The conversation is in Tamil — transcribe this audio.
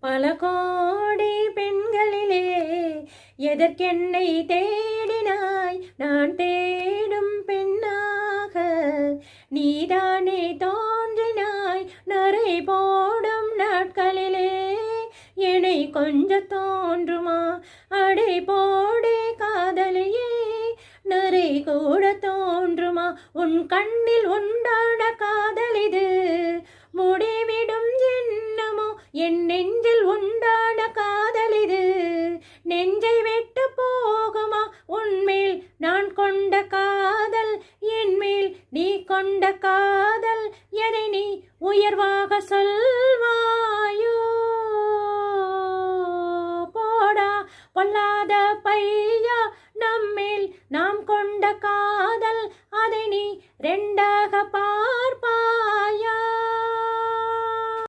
பல கோடி பெண்களிலே எதற்கென்னை தேடினாய்? நான் தேடும் பெண்ணாக நீதானே தோன்றினாய். நரை போடும் நாட்களிலே என்னை கொஞ்சம் தோன்றுமா? அடை போடே காதலியே நரை கூட தோன்றுமா? உன் கண்ணில் உண்டான காதல் இது முடிவிடும் என்னமோ? என் நெஞ்சில் உண்டான காதல் இது நெஞ்சை விட்டு போகுமா? உன்மேல் நான் கொண்ட காதல், என்மேல் நீ கொண்ட காதல், எதை நீ உயர்வாக சொல்வாயோ? போடா பொல்லாத பையா, நம்மேல் நாம் கொண்ட காதல், அதை நீ 2